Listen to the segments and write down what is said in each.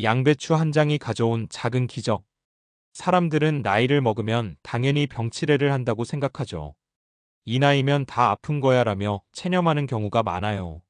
양배추 한 장이 가져온 작은 기적. 사람들은 나이를 먹으면 당연히 병치레를 한다고 생각하죠. 이 나이면 다 아픈 거야라며 체념하는 경우가 많아요.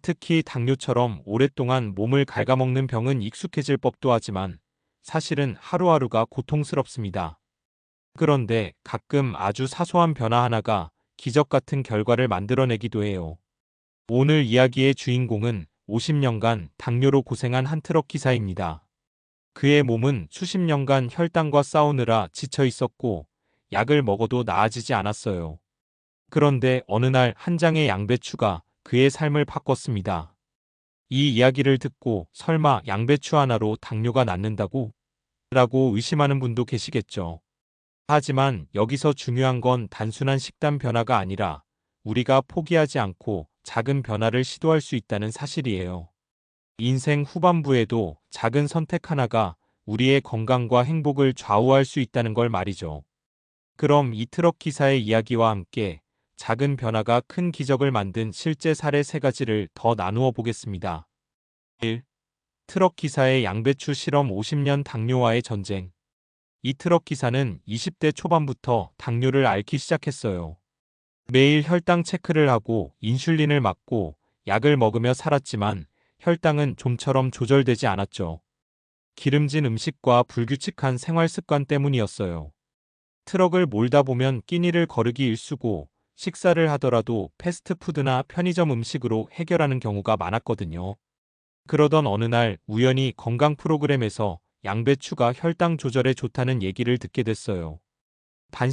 특히 당뇨처럼 오랫동안 몸을 갉아먹는 병은 익숙해질 법도 하지만 사실은 하루하루가 고통스럽습니다. 그런데 가끔 아주 사소한 변화 하나가 기적 같은 결과를 만들어내기도 해요. 오늘 이야기의 주인공은 50년간 당뇨로 고생한 한 트럭 기사입니다. 그의 몸은 수십 년간 혈당과 싸우느라 지쳐 있었고 약을 먹어도 나아지지 않았어요. 그런데 어느 날 한 장의 양배추가 그의 삶을 바꿨습니다. 이 이야기를 듣고 설마 양배추 하나로 당뇨가 낫는다고? 라고 의심하는 분도 계시겠죠. 하지만 여기서 중요한 건 단순한 식단 변화가 아니라 우리가 포기하지 않고 작은 변화를 시도할 수 있다는 사실이에요. 인생 후반부에도 작은 선택 하나가 우리의 건강과 행복을 좌우할 수 있다는 걸 말이죠. 그럼 이 트럭 기사의 이야기와 함께 작은 변화가 큰 기적을 만든 실제 사례 3가지를 더 나누어 보겠습니다. 1. 트럭 기사의 양배추 실험 50년 당뇨와의 전쟁. 이 트럭 기사는 20대 초반부터 당뇨를 앓기 시작했어요. 매일 혈당 체크를 하고 인슐린을 맞고 약을 먹으며 살았지만 혈당은 좀처럼 조절되지 않았죠. 기름진 음식과 불규칙한 생활 습관 때문이었어요. 트럭을 몰다 보면 끼니를 거르기 일쑤고 식사를 하더라도 패스트푸드나 편의점 음식으로 해결하는 경우가 많았거든요. 그러던 어느 날 우연히 건강 프로그램에서 양배추가 혈당 조절에 좋다는 얘기를 듣게 됐어요.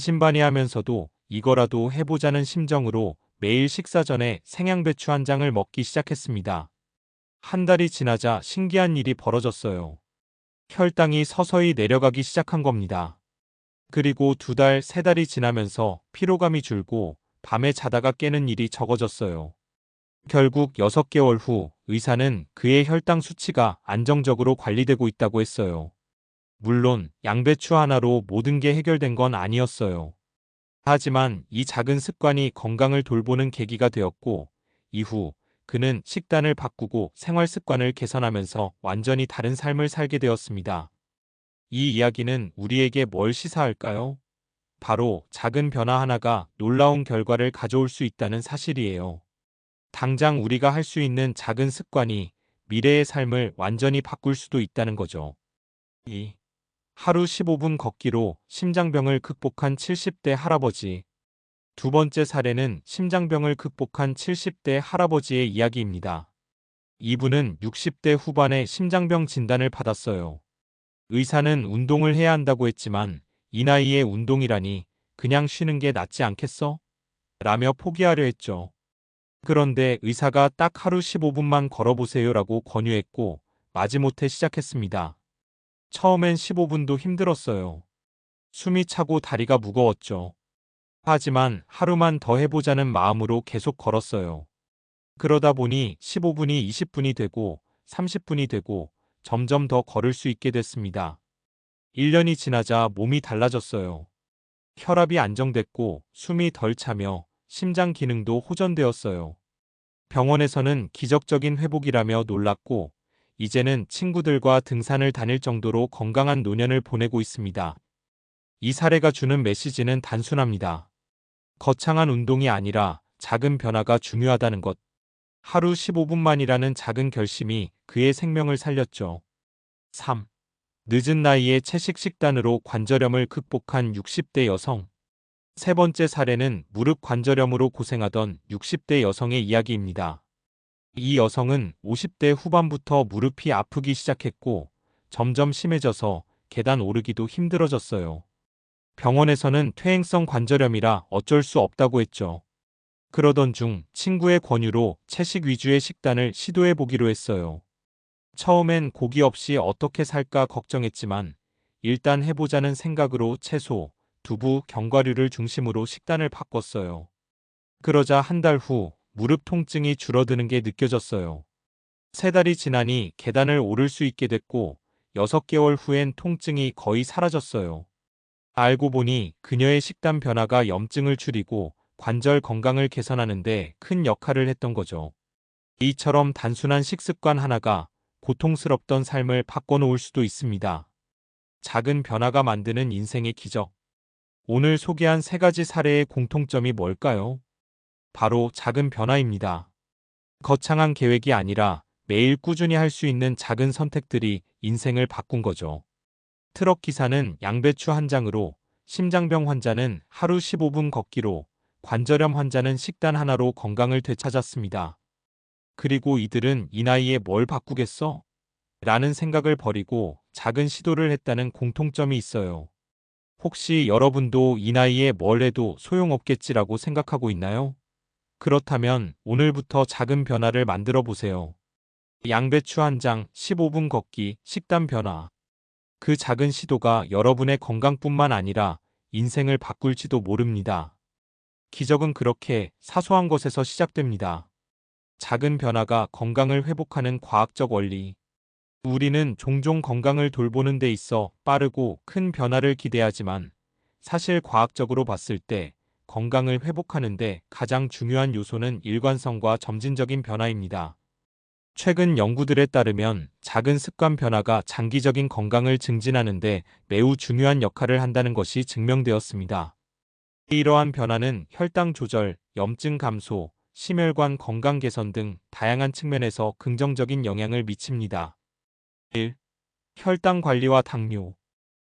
반신반의하면서도 이거라도 해보자는 심정으로 매일 식사 전에 생양배추 한 장을 먹기 시작했습니다. 한 달이 지나자 신기한 일이 벌어졌어요. 혈당이 서서히 내려가기 시작한 겁니다. 그리고 2달, 3달이 지나면서 피로감이 줄고 밤에 자다가 깨는 일이 적어졌어요. 결국 6개월 후 의사는 그의 혈당 수치가 안정적으로 관리되고 있다고 했어요. 물론 양배추 하나로 모든 게 해결된 건 아니었어요. 하지만 이 작은 습관이 건강을 돌보는 계기가 되었고 이후 그는 식단을 바꾸고 생활 습관을 개선하면서 완전히 다른 삶을 살게 되었습니다. 이 이야기는 우리에게 뭘 시사할까요? 바로 작은 변화 하나가 놀라운 결과를 가져올 수 있다는 사실이에요. 당장 우리가 할 수 있는 작은 습관이 미래의 삶을 완전히 바꿀 수도 있다는 거죠. 2. 하루 15분 걷기로 심장병을 극복한 70대 할아버지. 두 번째 사례는 심장병을 극복한 70대 할아버지의 이야기입니다. 이분은 60대 후반에 심장병 진단을 받았어요. 의사는 운동을 해야 한다고 했지만 이 나이에 운동이라니 그냥 쉬는 게 낫지 않겠어? 라며 포기하려 했죠. 그런데 의사가 딱 하루 15분만 걸어보세요라고 권유했고 마지못해 시작했습니다. 처음엔 15분도 힘들었어요. 숨이 차고 다리가 무거웠죠. 하지만 하루만 더 해보자는 마음으로 계속 걸었어요. 그러다 보니 15분이 20분이 되고 30분이 되고 점점 더 걸을 수 있게 됐습니다. 1년이 지나자 몸이 달라졌어요. 혈압이 안정됐고 숨이 덜 차며 심장 기능도 호전되었어요. 병원에서는 기적적인 회복이라며 놀랐고 이제는 친구들과 등산을 다닐 정도로 건강한 노년을 보내고 있습니다. 이 사례가 주는 메시지는 단순합니다. 거창한 운동이 아니라 작은 변화가 중요하다는 것. 하루 15분만이라는 작은 결심이 그의 생명을 살렸죠. 3. 늦은 나이에 채식 식단으로 관절염을 극복한 60대 여성. 세 번째 사례는 무릎 관절염으로 고생하던 60대 여성의 이야기입니다. 이 여성은 50대 후반부터 무릎이 아프기 시작했고 점점 심해져서 계단 오르기도 힘들어졌어요. 병원에서는 퇴행성 관절염이라 어쩔 수 없다고 했죠. 그러던 중 친구의 권유로 채식 위주의 식단을 시도해 보기로 했어요. 처음엔 고기 없이 어떻게 살까 걱정했지만 일단 해보자는 생각으로 채소, 두부, 견과류를 중심으로 식단을 바꿨어요. 그러자 한 달 후 무릎 통증이 줄어드는 게 느껴졌어요. 3달이 지나니 계단을 오를 수 있게 됐고 6개월 후엔 통증이 거의 사라졌어요. 알고 보니 그녀의 식단 변화가 염증을 줄이고 관절 건강을 개선하는 데 큰 역할을 했던 거죠. 이처럼 단순한 식습관 하나가 고통스럽던 삶을 바꿔놓을 수도 있습니다. 작은 변화가 만드는 인생의 기적. 오늘 소개한 세 가지 사례의 공통점이 뭘까요? 바로 작은 변화입니다. 거창한 계획이 아니라 매일 꾸준히 할 수 있는 작은 선택들이 인생을 바꾼 거죠. 트럭 기사는 양배추 한 장으로, 심장병 환자는 하루 15분 걷기로, 관절염 환자는 식단 하나로 건강을 되찾았습니다. 그리고 이들은 이 나이에 뭘 바꾸겠어? 라는 생각을 버리고 작은 시도를 했다는 공통점이 있어요. 혹시 여러분도 이 나이에 뭘 해도 소용없겠지라고 생각하고 있나요? 그렇다면 오늘부터 작은 변화를 만들어 보세요. 양배추 한 장, 15분 걷기, 식단 변화. 그 작은 시도가 여러분의 건강뿐만 아니라 인생을 바꿀지도 모릅니다. 기적은 그렇게 사소한 것에서 시작됩니다. 작은 변화가 건강을 회복하는 과학적 원리. 우리는 종종 건강을 돌보는 데 있어 빠르고 큰 변화를 기대하지만 사실 과학적으로 봤을 때 건강을 회복하는 데 가장 중요한 요소는 일관성과 점진적인 변화입니다. 최근 연구들에 따르면 작은 습관 변화가 장기적인 건강을 증진하는 데 매우 중요한 역할을 한다는 것이 증명되었습니다. 이러한 변화는 혈당 조절, 염증 감소, 심혈관 건강 개선 등 다양한 측면에서 긍정적인 영향을 미칩니다. 1. 혈당 관리와 당뇨.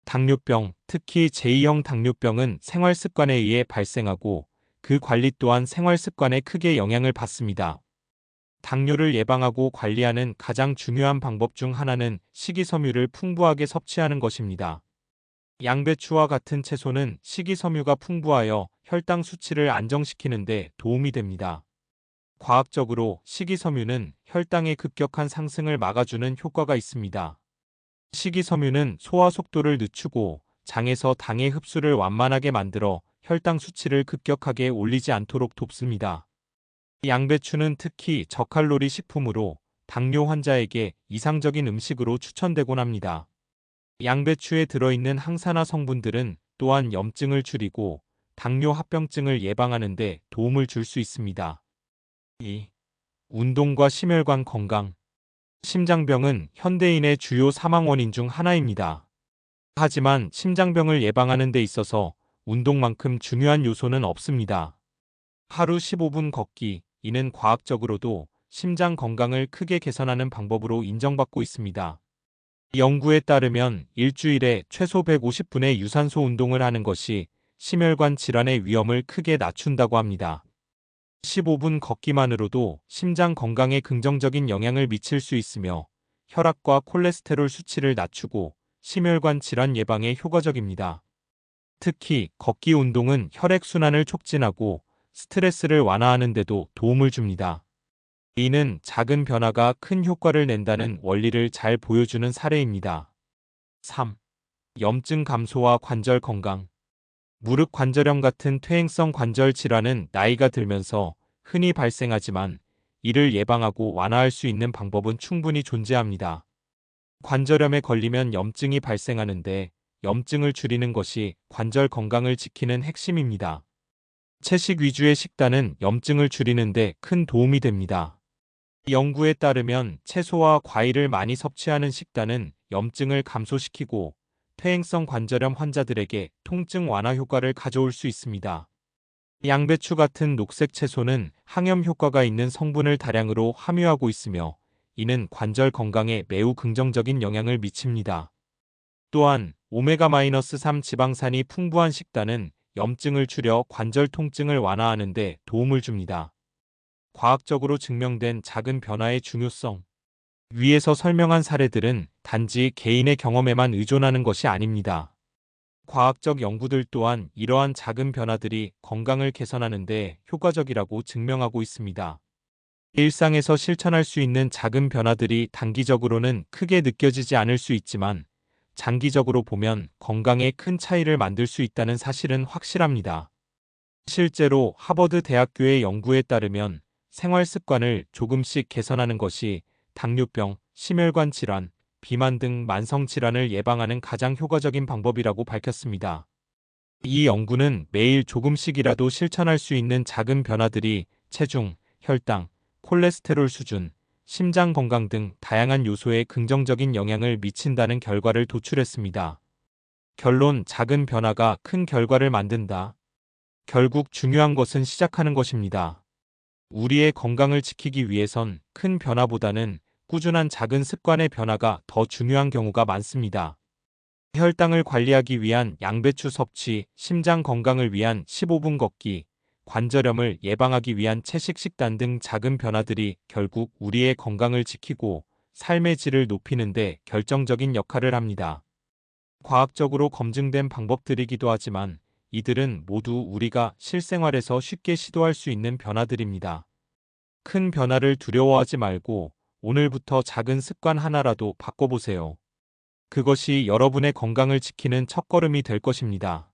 당뇨병, 특히 제2형 당뇨병은 생활 습관에 의해 발생하고 그 관리 또한 생활 습관에 크게 영향을 받습니다. 당뇨를 예방하고 관리하는 가장 중요한 방법 중 하나는 식이섬유를 풍부하게 섭취하는 것입니다. 양배추와 같은 채소는 식이섬유가 풍부하여 혈당 수치를 안정시키는 데 도움이 됩니다. 과학적으로 식이섬유는 혈당의 급격한 상승을 막아주는 효과가 있습니다. 식이섬유는 소화 속도를 늦추고 장에서 당의 흡수를 완만하게 만들어 혈당 수치를 급격하게 올리지 않도록 돕습니다. 양배추는 특히 저칼로리 식품으로 당뇨 환자에게 이상적인 음식으로 추천되곤 합니다. 양배추에 들어있는 항산화 성분들은 또한 염증을 줄이고 당뇨 합병증을 예방하는 데 도움을 줄 수 있습니다. 2. 운동과 심혈관 건강. 심장병은 현대인의 주요 사망 원인 중 하나입니다. 하지만 심장병을 예방하는 데 있어서 운동만큼 중요한 요소는 없습니다. 하루 15분 걷기, 이는 과학적으로도 심장 건강을 크게 개선하는 방법으로 인정받고 있습니다. 연구에 따르면 일주일에 최소 150분의 유산소 운동을 하는 것이 심혈관 질환의 위험을 크게 낮춘다고 합니다. 15분 걷기만으로도 심장 건강에 긍정적인 영향을 미칠 수 있으며 혈압과 콜레스테롤 수치를 낮추고 심혈관 질환 예방에 효과적입니다. 특히 걷기 운동은 혈액순환을 촉진하고 스트레스를 완화하는 데도 도움을 줍니다. 이는 작은 변화가 큰 효과를 낸다는 원리를 잘 보여주는 사례입니다. 3. 염증 감소와 관절 건강. 무릎 관절염 같은 퇴행성 관절 질환은 나이가 들면서 흔히 발생하지만 이를 예방하고 완화할 수 있는 방법은 충분히 존재합니다. 관절염에 걸리면 염증이 발생하는데 염증을 줄이는 것이 관절 건강을 지키는 핵심입니다. 채식 위주의 식단은 염증을 줄이는 데 큰 도움이 됩니다. 연구에 따르면 채소와 과일을 많이 섭취하는 식단은 염증을 감소시키고 퇴행성 관절염 환자들에게 통증 완화 효과를 가져올 수 있습니다. 양배추 같은 녹색 채소는 항염 효과가 있는 성분을 다량으로 함유하고 있으며 이는 관절 건강에 매우 긍정적인 영향을 미칩니다. 또한 오메가-3 지방산이 풍부한 식단은 염증을 줄여 관절 통증을 완화하는 데 도움을 줍니다. 과학적으로 증명된 작은 변화의 중요성. 위에서 설명한 사례들은 단지 개인의 경험에만 의존하는 것이 아닙니다. 과학적 연구들 또한 이러한 작은 변화들이 건강을 개선하는 데 효과적이라고 증명하고 있습니다. 일상에서 실천할 수 있는 작은 변화들이 단기적으로는 크게 느껴지지 않을 수 있지만 장기적으로 보면 건강에 큰 차이를 만들 수 있다는 사실은 확실합니다. 실제로 하버드 대학교의 연구에 따르면 생활 습관을 조금씩 개선하는 것이 당뇨병, 심혈관 질환, 비만 등 만성 질환을 예방하는 가장 효과적인 방법이라고 밝혔습니다. 이 연구는 매일 조금씩이라도 실천할 수 있는 작은 변화들이 체중, 혈당, 콜레스테롤 수준, 심장 건강 등 다양한 요소에 긍정적인 영향을 미친다는 결과를 도출했습니다. 결론: 작은 변화가 큰 결과를 만든다. 결국 중요한 것은 시작하는 것입니다. 우리의 건강을 지키기 위해선 큰 변화보다는 꾸준한 작은 습관의 변화가 더 중요한 경우가 많습니다. 혈당을 관리하기 위한 양배추 섭취, 심장 건강을 위한 15분 걷기, 관절염을 예방하기 위한 채식 식단 등 작은 변화들이 결국 우리의 건강을 지키고 삶의 질을 높이는 데 결정적인 역할을 합니다. 과학적으로 검증된 방법들이기도 하지만 이들은 모두 우리가 실생활에서 쉽게 시도할 수 있는 변화들입니다. 큰 변화를 두려워하지 말고 오늘부터 작은 습관 하나라도 바꿔보세요. 그것이 여러분의 건강을 지키는 첫걸음이 될 것입니다.